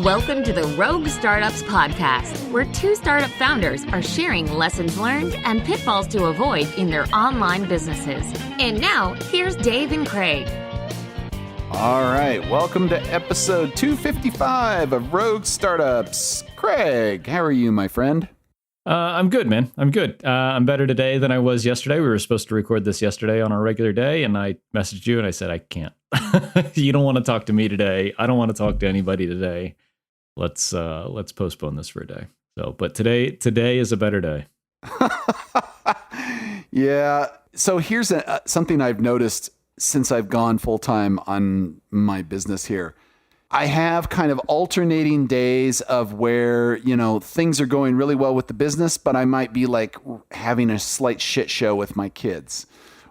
Welcome to the Rogue Startups Podcast, where two startup founders are sharing lessons learned and pitfalls to avoid in their online businesses. And now, here's Dave and Craig. All right, welcome to episode 255 of Rogue Startups. Craig, how are you, my friend? I'm good, man. I'm good. I'm better today than I was yesterday. We were supposed to record this yesterday on our regular day, and I messaged you and I said, I can't. You don't want to talk to me today. I don't want to talk to anybody today. Let's postpone this for a day. So, but today is a better day. Yeah. So here's something I've noticed since I've gone full time on my business here. I have kind of alternating days of where, things are going really well with the business, but I might be like having a slight shit show with my kids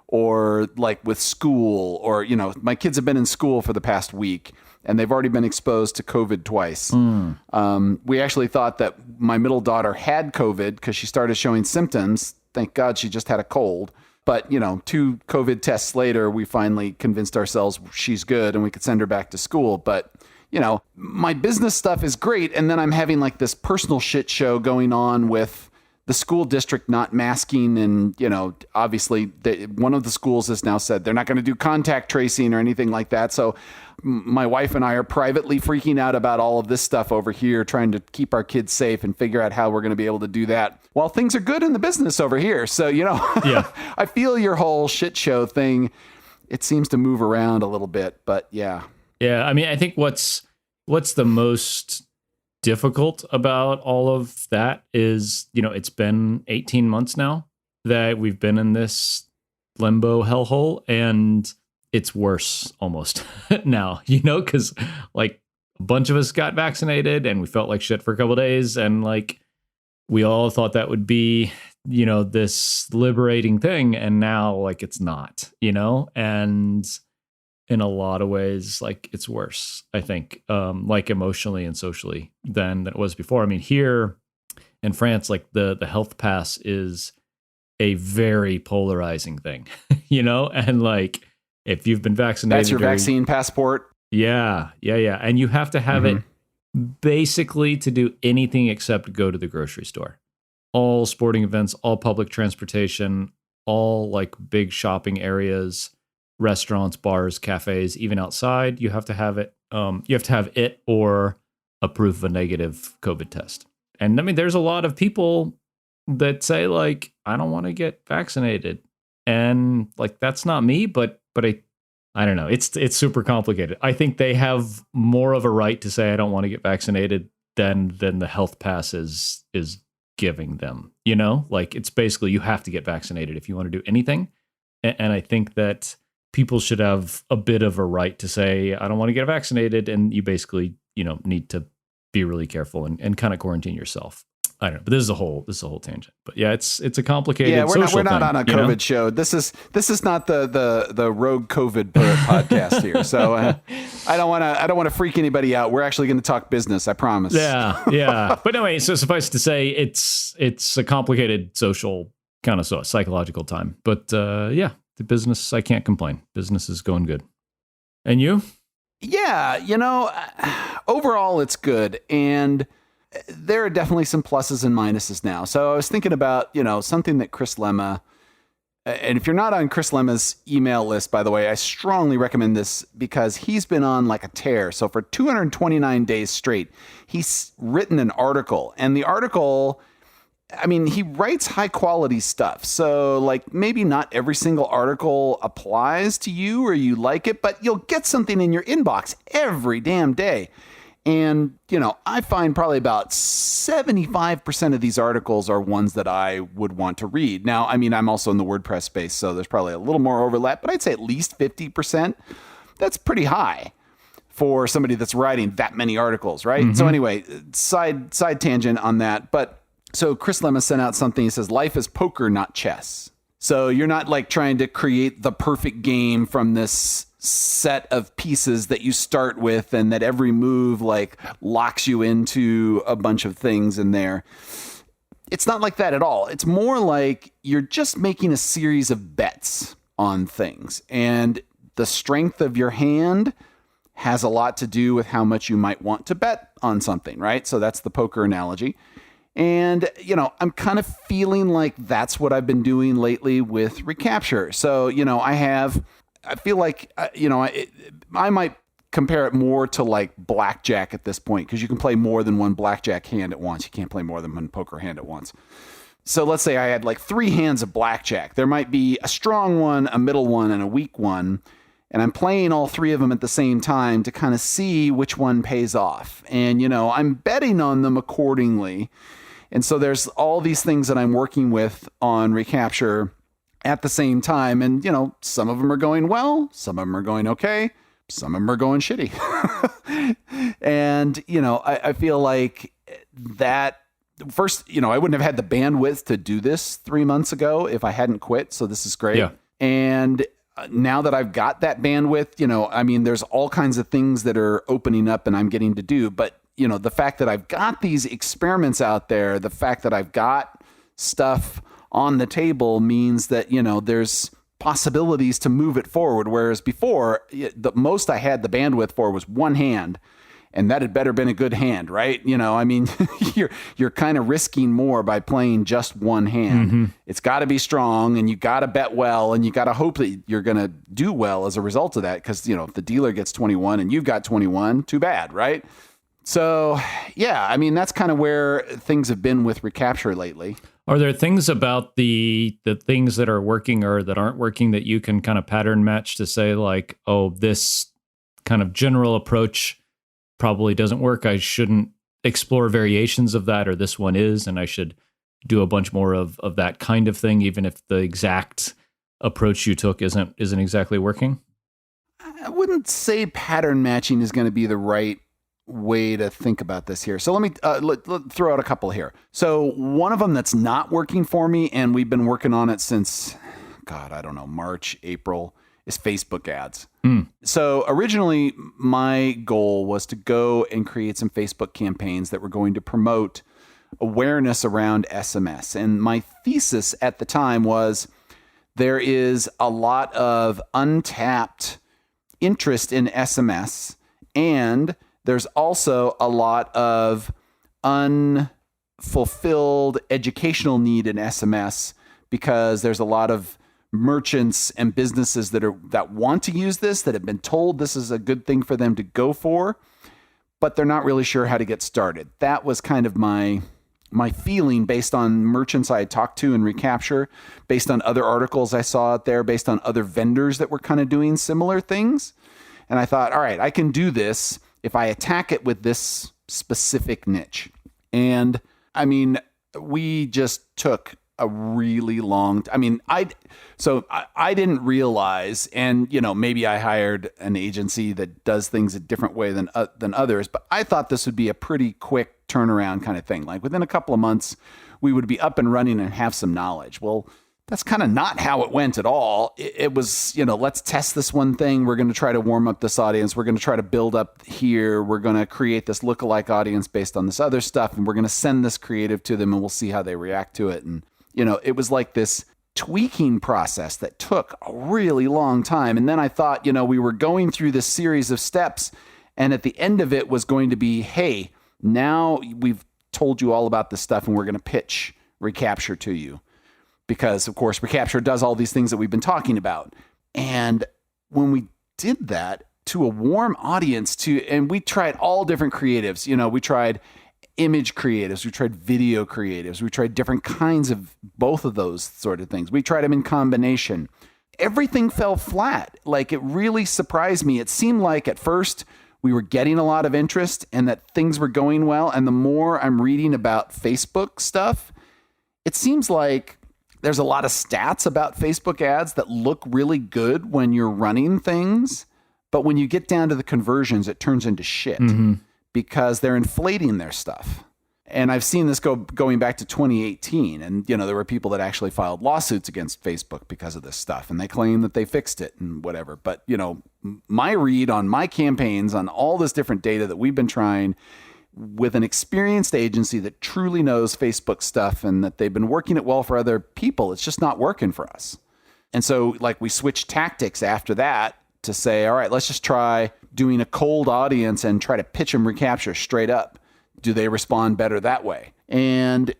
or like with school or, my kids have been in school for the past week and they've already been exposed to COVID twice. We actually thought that my middle daughter had COVID because she started showing symptoms. Thank God she just had a cold. But, 2 COVID tests later, we finally convinced ourselves she's good and we could send her back to school. But, my business stuff is great. And then I'm having like this personal shit show going on with the school district not masking. And, obviously one of the schools has now said they're not going to do contact tracing or anything like that. So my wife and I are privately freaking out about all of this stuff over here, trying to keep our kids safe and figure out how we're going to be able to do that while things are good in the business over here. So, Yeah. I feel your whole shit show thing. It seems to move around a little bit, but yeah. Yeah. I mean, I think what's the most difficult about all of that is, it's been 18 months now that we've been in this limbo hellhole, and it's worse almost now, because like a bunch of us got vaccinated and we felt like shit for a couple of days. And like, we all thought that would be, this liberating thing. And now like, it's not, and in a lot of ways, like it's worse, I think, like emotionally and socially than it was before. I mean, here in France, like the health pass is a very polarizing thing, and like, if you've been vaccinated, that's your vaccine passport. Yeah. And you have to have it basically to do anything except go to the grocery store. All sporting events, all public transportation, all like big shopping areas, restaurants, bars, cafes, even outside, you have to have it. You have to have it or a proof of a negative COVID test. And I mean, there's a lot of people that say like, I don't want to get vaccinated. And like, that's not me, but I don't know. It's super complicated. I think they have more of a right to say I don't want to get vaccinated than the health pass is giving them. Like it's basically you have to get vaccinated if you want to do anything. And I think that people should have a bit of a right to say I don't want to get vaccinated, and you basically need to be really careful and kind of quarantine yourself. I don't know, but this is a whole tangent. But yeah, it's a complicated. Yeah, we're not thing, on a COVID show. This is not the Rogue COVID podcast here. So I don't want to freak anybody out. We're actually going to talk business. I promise. Yeah. But anyway, so suffice to say, it's a complicated social kind of psychological time. But yeah, the business, I can't complain. Business is going good. And you? Yeah, overall it's good. And there are definitely some pluses and minuses now. So I was thinking about, something that Chris Lemma, and if you're not on Chris Lemma's email list, by the way, I strongly recommend this because he's been on like a tear. So for 229 days straight, he's written an article, and the article, I mean, he writes high quality stuff. So like maybe not every single article applies to you or you like it, but you'll get something in your inbox every damn day. And, I find probably about 75% of these articles are ones that I would want to read. Now, I mean, I'm also in the WordPress space, so there's probably a little more overlap, but I'd say at least 50%. That's pretty high for somebody that's writing that many articles, right? Mm-hmm. So anyway, side tangent on that. But so Chris Lemma sent out something. He says, life is poker, not chess. So you're not like trying to create the perfect game from this set of pieces that you start with and that every move like locks you into a bunch of things in there. It's not like that at all. It's more like you're just making a series of bets on things, and the strength of your hand has a lot to do with how much you might want to bet on something, right? So that's the poker analogy. And, I'm kind of feeling like that's what I've been doing lately with Recapture. So, I feel like, I might compare it more to like blackjack at this point, because you can play more than one blackjack hand at once. You can't play more than one poker hand at once. So let's say I had like 3 hands of blackjack. There might be a strong one, a middle one, and a weak one. And I'm playing all 3 of them at the same time to kind of see which one pays off. And, I'm betting on them accordingly. And so there's all these things that I'm working with on Recapture at the same time. And, some of them are going well, some of them are going okay, some of them are going shitty. And, I feel like that first, I wouldn't have had the bandwidth to do this 3 months ago if I hadn't quit. So this is great. Yeah. And now that I've got that bandwidth, there's all kinds of things that are opening up and I'm getting to do. But, the fact that I've got these experiments out there, the fact that I've got stuff on the table means that, there's possibilities to move it forward. Whereas before, the most I had the bandwidth for was 1 hand. And that had better been a good hand, right? You're kind of risking more by playing just 1 hand. Mm-hmm. It's got to be strong, and you got to bet well, and you got to hope that you're going to do well as a result of that. Because, if the dealer gets 21 and you've got 21, too bad, right? So, yeah, that's kind of where things have been with Recapture lately. Are there things about the things that are working or that aren't working that you can kind of pattern match to say like, oh, this kind of general approach probably doesn't work. I shouldn't explore variations of that, or this one is, and I should do a bunch more of that kind of thing, even if the exact approach you took isn't exactly working? I wouldn't say pattern matching is going to be the right way to think about this here. So let me let throw out a couple here. So one of them that's not working for me, and we've been working on it since, March, April, is Facebook ads. So originally my goal was to go and create some Facebook campaigns that were going to promote awareness around SMS. And my thesis at the time was there is a lot of untapped interest in SMS, and there's also a lot of unfulfilled educational need in SMS, because there's a lot of merchants and businesses that want to use this, that have been told this is a good thing for them to go for, but they're not really sure how to get started. That was kind of my feeling based on merchants I had talked to in Recapture, based on other articles I saw out there, based on other vendors that were kind of doing similar things. And I thought, all right, I can do this if I attack it with this specific niche. And we just took a really long I didn't realize, and maybe I hired an agency that does things a different way than others, but I thought this would be a pretty quick turnaround kind of thing. Like within a couple of months, we would be up and running and have some knowledge. Well, that's kind of not how it went at all. It was, let's test this one thing. We're going to try to warm up this audience. We're going to try to build up here. We're going to create this lookalike audience based on this other stuff. And we're going to send this creative to them, and we'll see how they react to it. And, it was like this tweaking process that took a really long time. And then I thought, we were going through this series of steps, and at the end of it was going to be, hey, now we've told you all about this stuff, and we're going to pitch Recapture to you. Because, of course, Recapture does all these things that we've been talking about. And when we did that to a warm audience, and we tried all different creatives. We tried image creatives, we tried video creatives, we tried different kinds of both of those sort of things. We tried them in combination. Everything fell flat. Like, it really surprised me. It seemed like at first we were getting a lot of interest and that things were going well. And the more I'm reading about Facebook stuff, it seems like there's a lot of stats about Facebook ads that look really good when you're running things. But when you get down to the conversions, it turns into shit because they're inflating their stuff. And I've seen this going back to 2018. And, there were people that actually filed lawsuits against Facebook because of this stuff. And they claim that they fixed it and whatever. But, my read on my campaigns, on all this different data that we've been trying with an experienced agency that truly knows Facebook stuff and that they've been working it well for other people, it's just not working for us. And so, we switched tactics after that to say, all right, let's just try doing a cold audience and try to pitch them Recapture straight up? Do they respond better that way? And,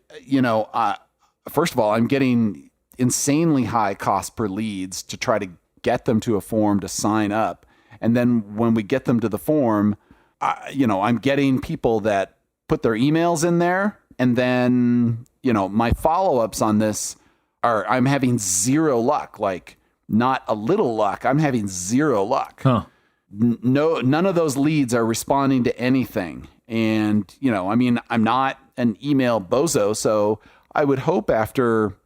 first of all, I'm getting insanely high cost per leads to try to get them to a form to sign up. And then when we get them to the form, I'm getting people that put their emails in there. And then, my follow-ups on this I'm having zero luck, like not a little luck. I'm having zero luck. Huh. None of those leads are responding to anything. And, I'm not an email bozo. So I would hope after,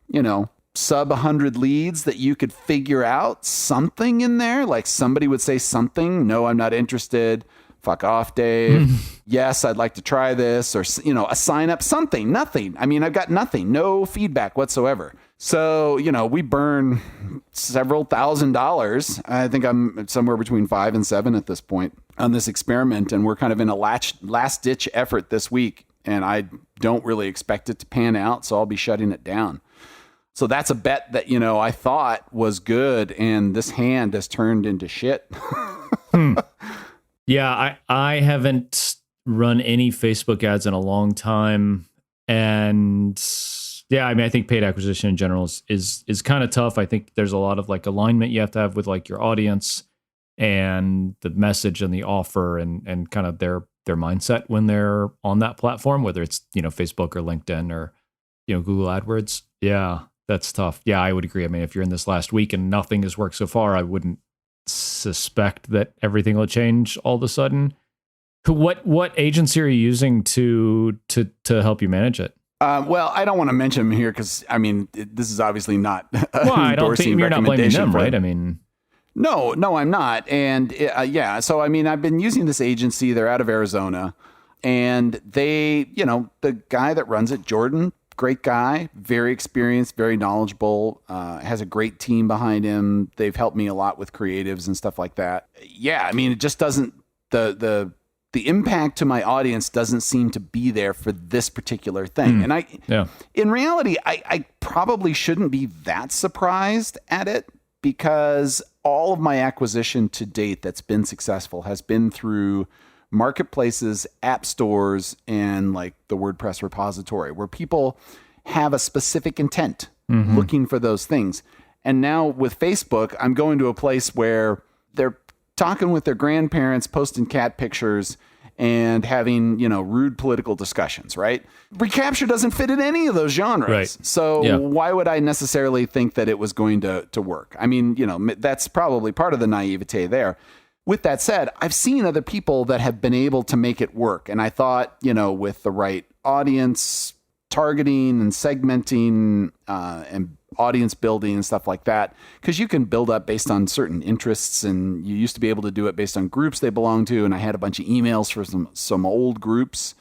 sub 100 leads that you could figure out something in there. Like somebody would say something. No, I'm not interested. Fuck off, Dave. Yes, I'd like to try this, or, a sign up, something, nothing. I've got nothing, no feedback whatsoever. So, we burn several $1,000s. I think I'm somewhere between 5 and 7 at this point on this experiment. And we're kind of in a last ditch effort this week. And I don't really expect it to pan out. So I'll be shutting it down. So that's a bet that, I thought was good. And this hand has turned into shit. Yeah, I haven't run any Facebook ads in a long time. And yeah, I think paid acquisition in general is kind of tough. I think there's a lot of like alignment you have to have with like your audience and the message and the offer and kind of their mindset when they're on that platform, whether it's, Facebook or LinkedIn or, Google AdWords. Yeah, that's tough. Yeah, I would agree. If you're in this last week and nothing has worked so far, I wouldn't suspect that everything will change all of a sudden. What agency are you using to help you manage it? Well, I don't want to mention them here because this is obviously not. I don't think you're not blaming them, right? No, I'm not. And yeah, so I've been using this agency. They're out of Arizona, and they, the guy that runs it, Jordan, great guy, very experienced, very knowledgeable, has a great team behind him. They've helped me a lot with creatives and stuff like that. Yeah, it just doesn't the impact to my audience doesn't seem to be there for this particular thing. And in reality, I probably shouldn't be that surprised at it because all of my acquisition to date that's been successful has been through marketplaces, app stores, and like the WordPress repository where people have a specific intent looking for those things. And now with Facebook, I'm going to a place where they're talking with their grandparents, posting cat pictures, and having, rude political discussions, right? Recapture doesn't fit in any of those genres. Right. So why would I necessarily think that it was going to work? That's probably part of the naivete there. With that said, I've seen other people that have been able to make it work. And I thought, with the right audience targeting and segmenting and audience building and stuff like that, because you can build up based on certain interests, and you used to be able to do it based on groups they belong to. And I had a bunch of emails for some old groups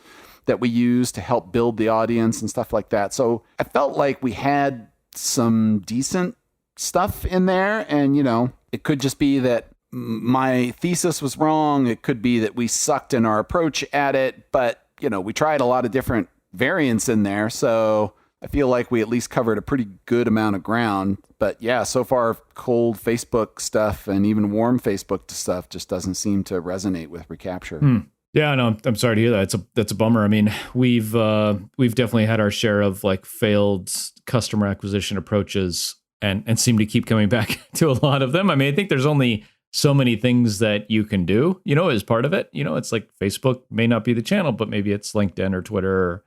that we use to help build the audience and stuff like that. So I felt like we had some decent stuff in there. And, it could just be that my thesis was wrong. It could be that we sucked in our approach at it, but, we tried a lot of different variants in there. So I feel like we at least covered a pretty good amount of ground. But yeah, so far, cold Facebook stuff and even warm Facebook stuff just doesn't seem to resonate with Recapture. Yeah, no, I'm sorry to hear that. That's a bummer. We've definitely had our share of like failed customer acquisition approaches and seem to keep coming back to a lot of them. I think there's only so many things that you can do, as part of it. It's like Facebook may not be the channel, but maybe it's LinkedIn or Twitter or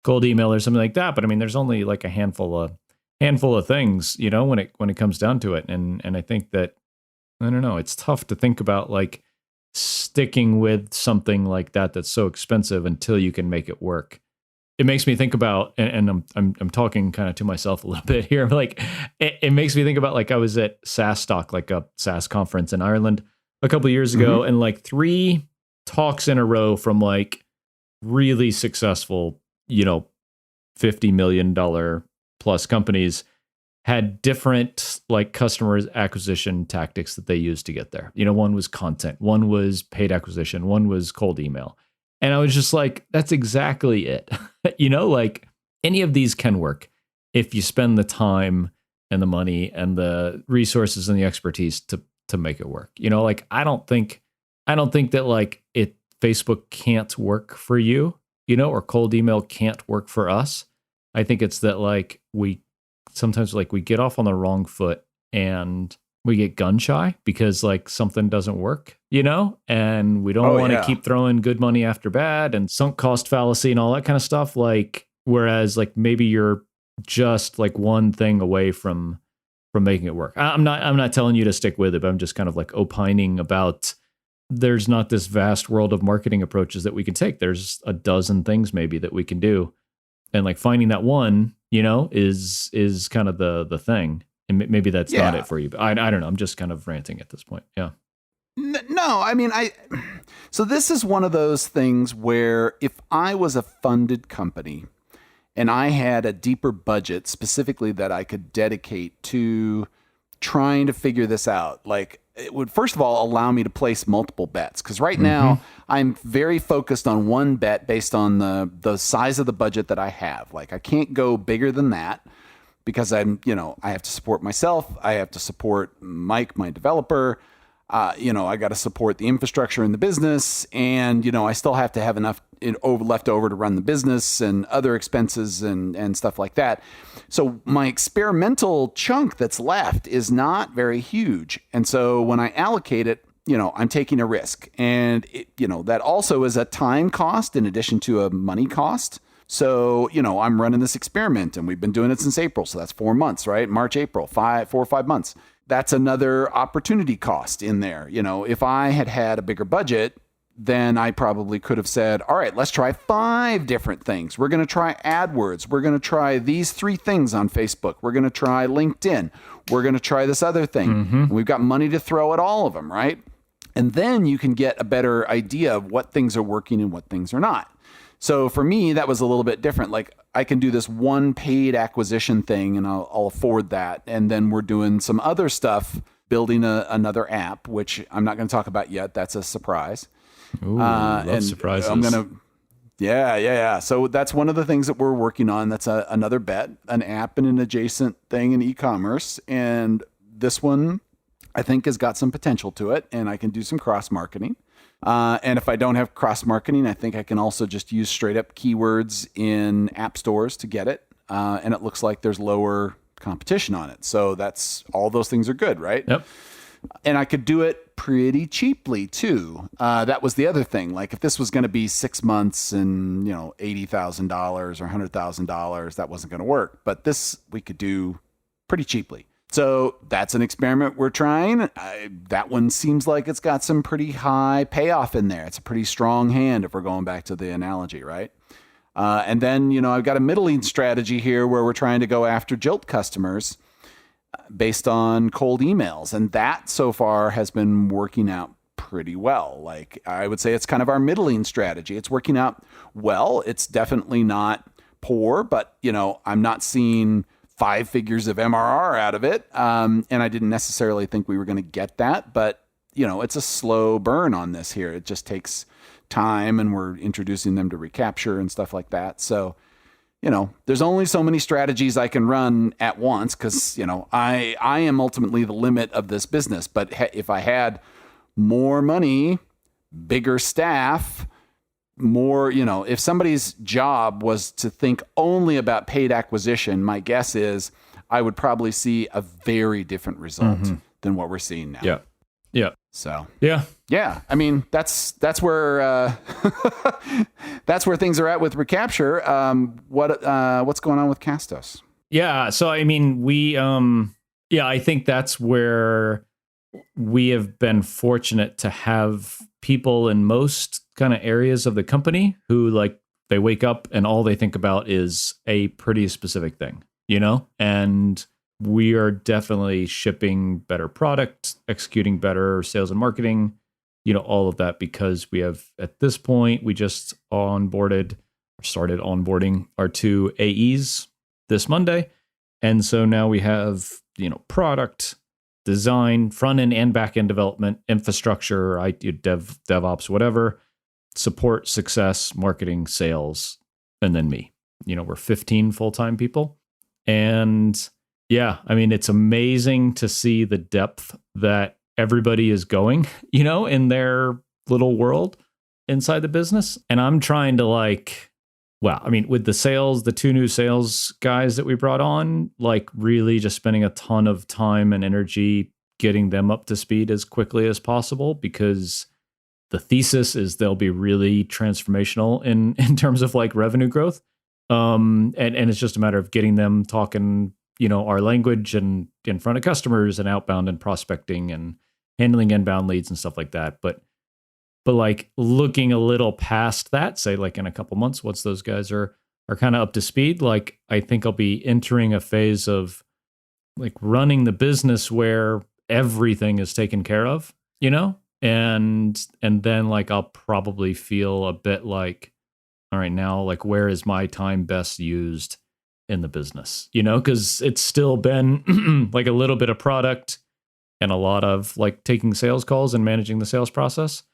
cold email or something like that. But there's only like a handful of things, when it comes down to it. And I think that, I don't know, it's tough to think about like sticking with something like that that's so expensive until you can make it work. It makes me think about, and I'm talking kind of to myself a little bit here. Like it makes me think about like I was at SaaS Stock, like a SaaS conference in Ireland a couple of years ago, and like 3 talks in a row from like really successful, $50 million plus companies had different like customer acquisition tactics that they used to get there. One was content, one was paid acquisition, one was cold email. And I was just like, that's exactly it. Like any of these can work if you spend the time and the money and the resources and the expertise to make it work. Like I don't think I don't think that like Facebook can't work for you, or cold email can't work for us. I think it's that like we sometimes like we get off on the wrong foot and we get gun shy because like something doesn't work, and we don't want to keep throwing good money after bad and sunk cost fallacy and all that kind of stuff. Like, whereas like maybe you're just like one thing away from making it work. I'm not telling you to stick with it, but I'm just kind of like opining about there's not this vast world of marketing approaches that we can take. There's a dozen things maybe that we can do. And like finding that one, is kind of the thing. And maybe that's not it for you, but I don't know. I'm just kind of ranting at this point. Yeah. No, I mean, so this is one of those things where if I was a funded company and I had a deeper budget specifically that I could dedicate to trying to figure this out, like it would first of all allow me to place multiple bets. Because right now I'm very focused on one bet based on the size of the budget that I have. Like I can't go bigger than that because I have to support myself. I have to support Mike, my developer. I got to support the infrastructure in the business, and I still have to have enough left over to run the business and other expenses and stuff like that. So my experimental chunk that's left is not very huge, and so when I allocate it, I'm taking a risk, and that also is a time cost in addition to a money cost. So I'm running this experiment, and we've been doing it since April, so that's 4 months, right? March, April, 4 or 5 months. That's another opportunity cost in there. If I had a bigger budget, then I probably could have said, all right, let's try 5 different things. We're going to try AdWords. We're going to try these 3 things on Facebook. We're going to try LinkedIn. We're going to try this other thing. And we've got money to throw at all of them, right? And then you can get a better idea of what things are working and what things are not. So for me, that was a little bit different. Like I can do this one paid acquisition thing and I'll afford that. And then we're doing some other stuff, building another app, which I'm not going to talk about yet. That's a surprise. Ooh, love surprises. I'm going to, yeah. So that's one of the things that we're working on. That's another bet, an app and an adjacent thing in e-commerce. And this one I think has got some potential to it, and I can do some cross marketing. And if I don't have cross marketing, I think I can also just use straight up keywords in app stores to get it. And it looks like there's lower competition on it. So that's all those things are good, right? Yep. And I could do it pretty cheaply too. That was the other thing. Like if this was going to be 6 months and, $80,000 or $100,000, that wasn't going to work. But this we could do pretty cheaply. So that's an experiment we're trying. That one seems like it's got some pretty high payoff in there. It's a pretty strong hand if we're going back to the analogy, right? And then, I've got a middling strategy here where we're trying to go after Jilt customers based on cold emails. And that so far has been working out pretty well. Like I would say it's kind of our middling strategy. It's working out well. It's definitely not poor, but, I'm not seeing 5 figures of MRR out of it. And I didn't necessarily think we were going to get that, but it's a slow burn on this here. It just takes time, and we're introducing them to Recapture and stuff like that. So, there's only so many strategies I can run at once because, I am ultimately the limit of this business. But if I had more money, bigger staff, more, if somebody's job was to think only about paid acquisition, my guess is I would probably see a very different result than what we're seeing now. Yeah. So yeah. I mean, that's where that's where things are at with Recapture. What's going on with Castos? Yeah. So I mean, I think that's where we have been fortunate to have people in most kind of areas of the company who like they wake up and all they think about is a pretty specific thing, and we are definitely shipping better product, executing better sales and marketing, all of that, because we have, at this point, we just started onboarding our 2 AEs this Monday. And so now we have, product, design, front end and back end development, infrastructure, IT, DevOps, whatever, support, success, marketing, sales, and then me. We're 15 full-time people. And yeah, I mean, it's amazing to see the depth that everybody is going, in their little world inside the business. And I'm trying to with the 2 new sales guys that we brought on, really just spending a ton of time and energy getting them up to speed as quickly as possible, because the thesis is they'll be really transformational in terms of revenue growth. And it's just a matter of getting them talking, our language and in front of customers and outbound and prospecting and handling inbound leads and stuff like that. But looking a little past that, say in a couple months, once those guys are kind of up to speed, I think I'll be entering a phase of running the business where everything is taken care of, and then I'll probably feel a bit all right, now where is my time best used in the business, because it's still been a little bit of product and a lot of taking sales calls and managing the sales process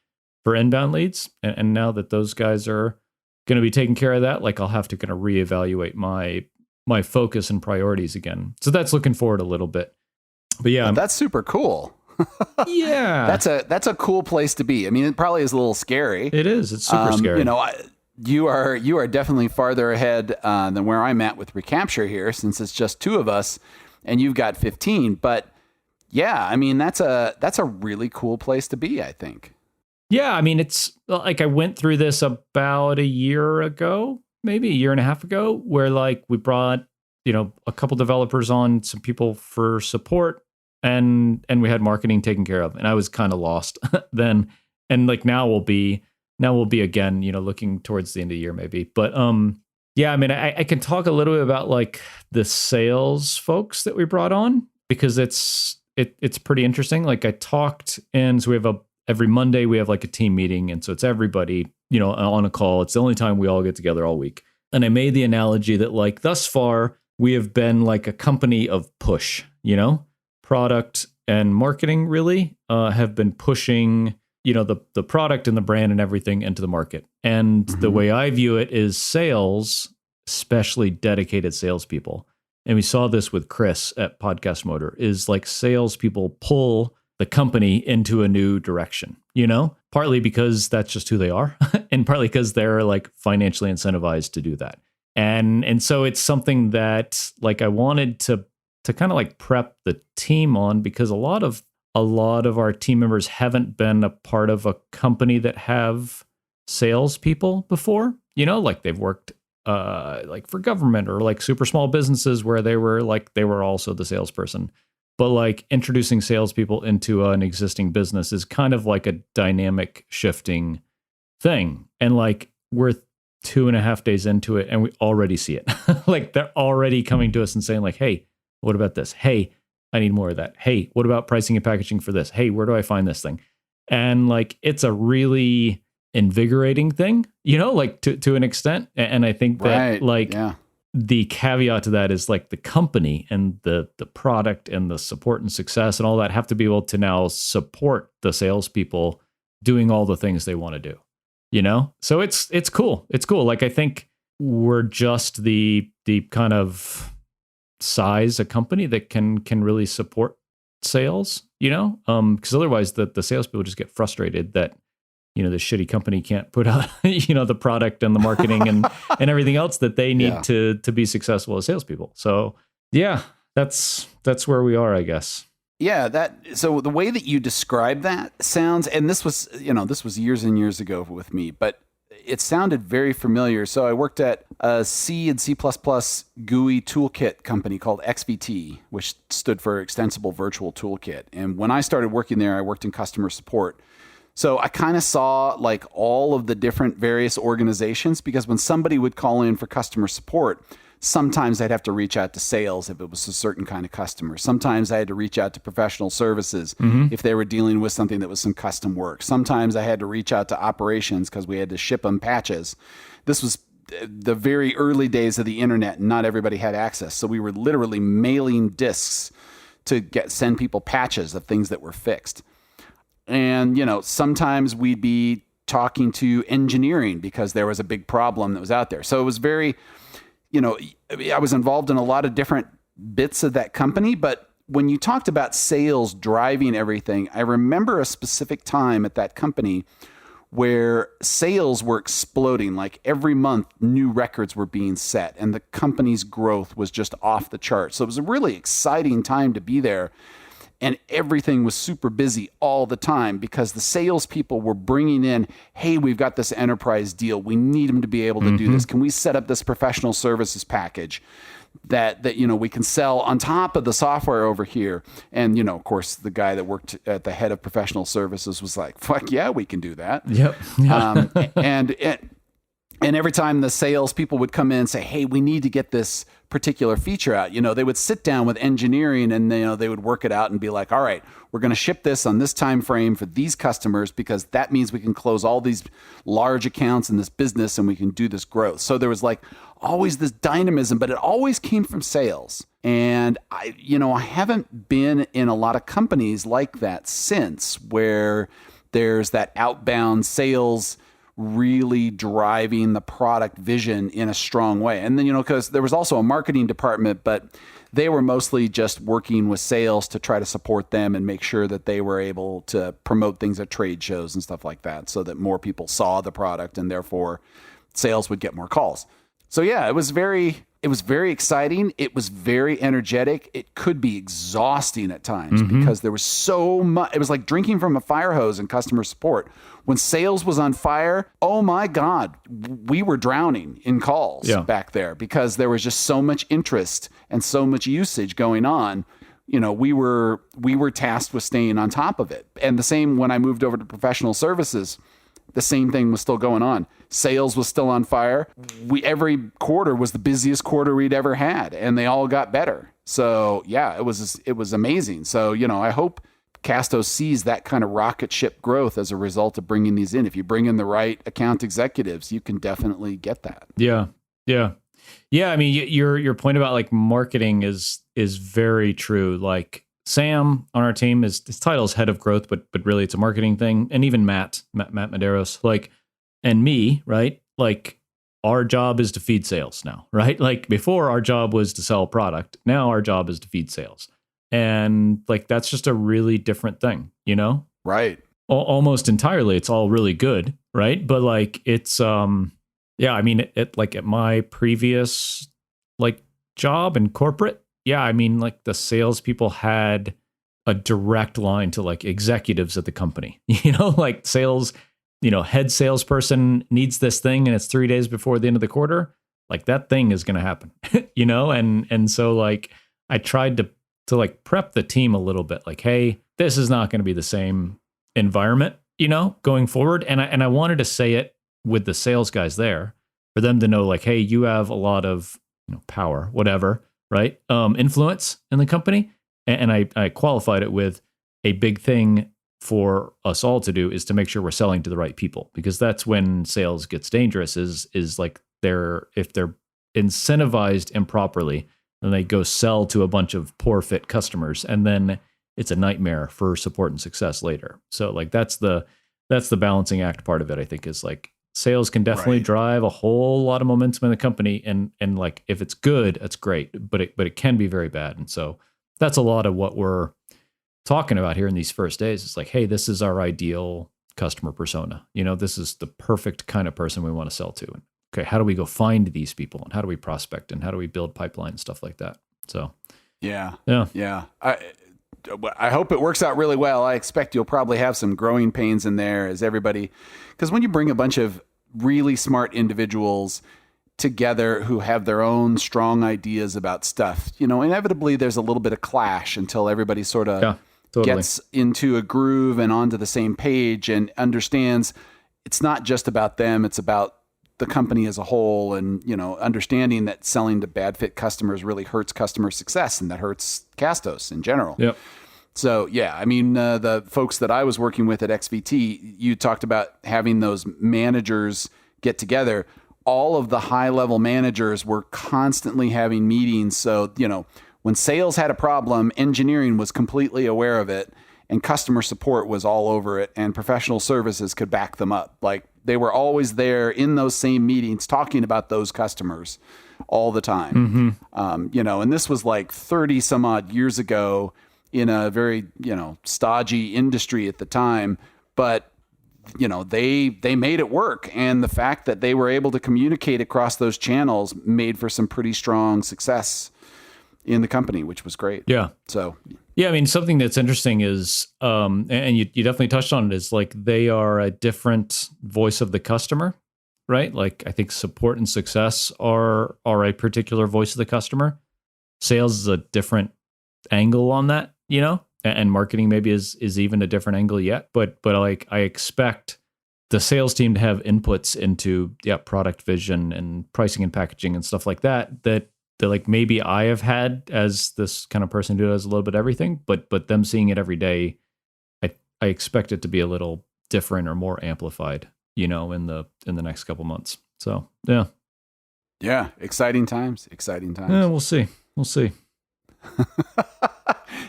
for inbound leads. And now that those guys are going to be taking care of that, I'll have to kind of reevaluate my focus and priorities again. So that's looking forward a little bit. But yeah, that's super cool. Yeah, that's a cool place to be. I mean, it probably is a little scary. It is. It's super scary. You are definitely farther ahead than where I'm at with Recapture here, since it's just 2 of us, and you've got 15. But yeah, I mean, that's a really cool place to be, I think. Yeah, I mean, it's I went through this about a year ago, maybe a year and a half ago, where we brought a couple developers on, some people for support, and we had marketing taken care of, and I was kind of lost then. And now we'll be again, looking towards the end of the year maybe. But yeah, I mean, I can talk a little bit about the sales folks that we brought on, because it's pretty interesting. I talked, and so every Monday we have a team meeting, and so it's everybody on a call. It's the only time we all get together all week. And I made the analogy that thus far we have been a company of push, product and marketing really have been pushing the product and the brand and everything into the market. And the way I view it is sales, especially dedicated salespeople. And we saw this with Chris at Podcast Motor, is salespeople pull the company into a new direction, partly because that's just who they are, and partly because they're financially incentivized to do that. And so it's something that I wanted to kind of prep the team on, because a lot of our team members haven't been a part of a company that have salespeople before, they've worked for government or super small businesses where they were also the salesperson. But introducing salespeople into an existing business is kind of a dynamic shifting thing. And we're 2.5 days into it, and we already see it. They're already coming to us and saying hey, what about this? Hey, I need more of that. Hey, what about pricing and packaging for this? Hey, where do I find this thing? And it's a really invigorating thing, to an extent. And I think that the caveat to that is the company and the product and the support and success and all that have to be able to now support the salespeople doing all the things they want to do, So it's cool. It's cool. I think we're just the kind of size a company that can really support sales, because otherwise the salespeople just get frustrated that the shitty company can't put out the product and the marketing and everything else that they need to be successful as salespeople. So yeah, that's where we are, I guess. Yeah, so the way that you describe that sounds, and this was years and years ago with me, but it sounded very familiar. So I worked at a C and C++ GUI toolkit company called XVT, which stood for Extensible Virtual Toolkit. And when I started working there, I worked in customer support. So I kind of saw all of the different various organizations, because when somebody would call in for customer support, sometimes I'd have to reach out to sales if it was a certain kind of customer. Sometimes I had to reach out to professional services if they were dealing with something that was some custom work. Sometimes I had to reach out to operations because we had to ship them patches. This was the very early days of the internet, and not everybody had access. So we were literally mailing discs to send people patches of things that were fixed. And, sometimes we'd be talking to engineering because there was a big problem that was out there. So it was very, I was involved in a lot of different bits of that company. But when you talked about sales driving everything, I remember a specific time at that company where sales were exploding. Like every month, new records were being set, and the company's growth was just off the charts. So it was a really exciting time to be there. And everything was super busy all the time because the salespeople were bringing in, hey, we've got this enterprise deal. We need them to be able to do this. Can we set up this professional services package that we can sell on top of the software over here? And, of course, the guy that worked at the head of professional services was like, fuck yeah, we can do that. Yep. And every time the salespeople would come in and say, hey, we need to get this particular feature out, they would sit down with engineering and they would work it out and be like, all right, we're going to ship this on this time frame for these customers because that means we can close all these large accounts in this business and we can do this growth. So there was like always this dynamism, but it always came from sales. And I haven't been in a lot of companies like that since, where there's that outbound sales really driving the product vision in a strong way. And then, because there was also a marketing department, but they were mostly just working with sales to try to support them and make sure that they were able to promote things at trade shows and stuff like that so that more people saw the product and therefore sales would get more calls. So yeah, it was very exciting. It was very energetic. It could be exhausting at times because there was so much. It was like drinking from a fire hose in customer support. When sales was on fire, oh my God, we were drowning in calls back there because there was just so much interest and so much usage going on. We were tasked with staying on top of it. And the same when I moved over to professional services, the same thing was still going on. Sales was still on fire. Every quarter was the busiest quarter we'd ever had, and they all got better. So yeah, it was amazing. So, I hope Castos sees that kind of rocket ship growth as a result of bringing these in. If you bring in the right account executives, you can definitely get that. Yeah. I mean, your point about like marketing is very true. Like Sam on our team his title is head of growth, but really it's a marketing thing. And even Matt Medeiros, like, and me, right? Like our job is to feed sales now, right? Like before our job was to sell a product. Now our job is to feed sales. And like, that's just a really different thing, Right. Almost entirely. It's all really good. Right. But like, it's, I mean, it like at my previous like job in corporate, I mean, like the salespeople had a direct line to like executives at the company, like sales, head salesperson needs this thing and it's 3 days before the end of the quarter. Like that thing is going to happen, and so like I tried to like prep the team a little bit like, hey, this is not going to be the same environment, going forward. And I wanted to say it with the sales guys there for them to know like, hey, you have a lot of power, whatever, right? Influence in the company. And I qualified it with a big thing for us all to do is to make sure we're selling to the right people, because that's when sales gets dangerous is like if they're incentivized improperly, then they go sell to a bunch of poor fit customers, and then it's a nightmare for support and success later. So like that's the balancing act part of it, I think, is like sales can definitely drive a whole lot of momentum in the company, and like if it's good, that's great, but it can be very bad. And so that's a lot of what we're talking about here in these first days. It's like, hey, this is our ideal customer persona. This is the perfect kind of person we want to sell to. Okay, how do we go find these people, and how do we prospect, and how do we build pipeline and stuff like that? So, yeah. I hope it works out really well. I expect you'll probably have some growing pains in there as everybody, because when you bring a bunch of really smart individuals together who have their own strong ideas about stuff, inevitably there's a little bit of clash until everybody sort of gets into a groove and onto the same page and understands it's not just about them, it's about the company as a whole, and understanding that selling to bad fit customers really hurts customer success, and that hurts Castos in general. Yep. So I mean, the folks that I was working with at XVT, you talked about having those managers get together. All of the high level managers were constantly having meetings. So when sales had a problem, engineering was completely aware of it, and customer support was all over it, and professional services could back them up. Like they were always there in those same meetings talking about those customers all the time. And this was like 30 some odd years ago in a very, stodgy industry at the time, but they made it work. And the fact that they were able to communicate across those channels made for some pretty strong success in the company, which was great. Yeah. So, yeah, I mean, something that's interesting is, and you definitely touched on it, is like they are a different voice of the customer, right? Like I think support and success are a particular voice of the customer. Sales is a different angle on that, and marketing maybe is even a different angle yet. But like I expect the sales team to have inputs into product vision and pricing and packaging and stuff like that like maybe I have had as this kind of person who does a little bit of everything, but them seeing it every day, I expect it to be a little different or more amplified, in the next couple months. So yeah, exciting times. Yeah, we'll see.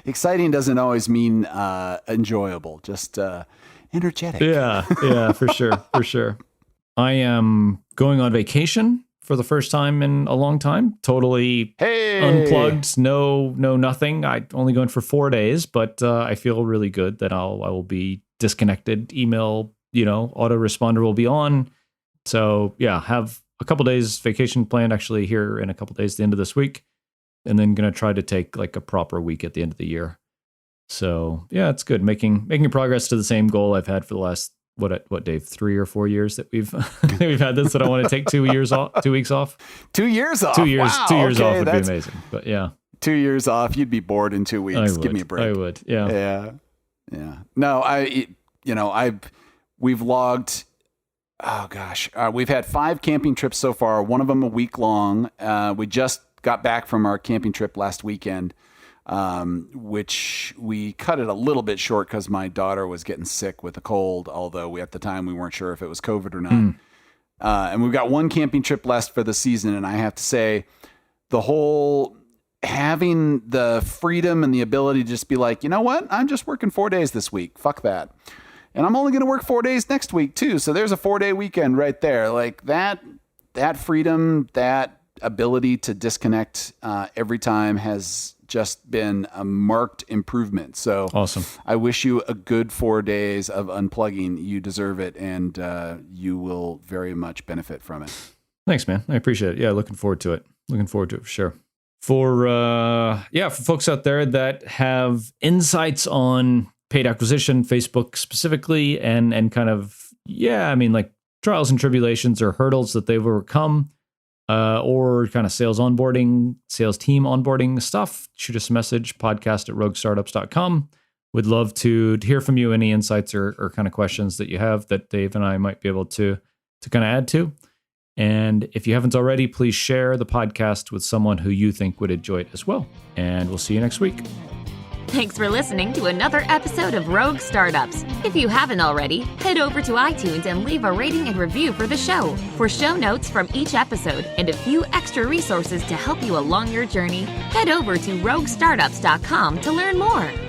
Exciting doesn't always mean enjoyable, just energetic. Yeah, for sure. I am going on vacation for the first time in a long time. Totally unplugged, no nothing. I only going for 4 days, but I feel really good that I will be disconnected. Email, autoresponder will be on. So yeah, have a couple days vacation planned actually here in a couple days, the end of this week. And then going to try to take like a proper week at the end of the year. So yeah, it's good. Making progress to the same goal I've had for the last, what Dave, 3 or 4 years that we've had this, that I want to take 2 weeks off. 2 years off. 2 years. Wow, 2 years off would be amazing. But yeah. 2 years off. You'd be bored in 2 weeks. Give me a break. I would. Yeah. Yeah. No, we've logged, oh gosh, we've had 5 camping trips so far. One of them a week long. We just got back from our camping trip last weekend, which we cut it a little bit short because my daughter was getting sick with a cold, although at the time we weren't sure if it was COVID or not. And we've got 1 camping trip left for the season. And I have to say, the whole having the freedom and the ability to just be like, you know what? I'm just working 4 days this week. Fuck that. And I'm only going to work 4 days next week too. So there's a 4-day weekend right there. Like that freedom, that ability to disconnect every time has just been a marked improvement. So awesome. I wish you a good 4 days of unplugging. You deserve it, and you will very much benefit from it. Thanks, man. I appreciate it. Yeah, looking forward to it for sure. For folks out there that have insights on paid acquisition, Facebook specifically, and kind of, like trials and tribulations or hurdles that they've overcome, or kind of sales team onboarding stuff, shoot us a message, podcast@roguestartups.com. Would love to hear from you, any insights or kind of questions that you have that Dave and I might be able to kind of add to. And if you haven't already, please share the podcast with someone who you think would enjoy it as well. And we'll see you next week. Thanks for listening to another episode of Rogue Startups. If you haven't already, head over to iTunes and leave a rating and review for the show. For show notes from each episode and a few extra resources to help you along your journey, head over to roguestartups.com to learn more.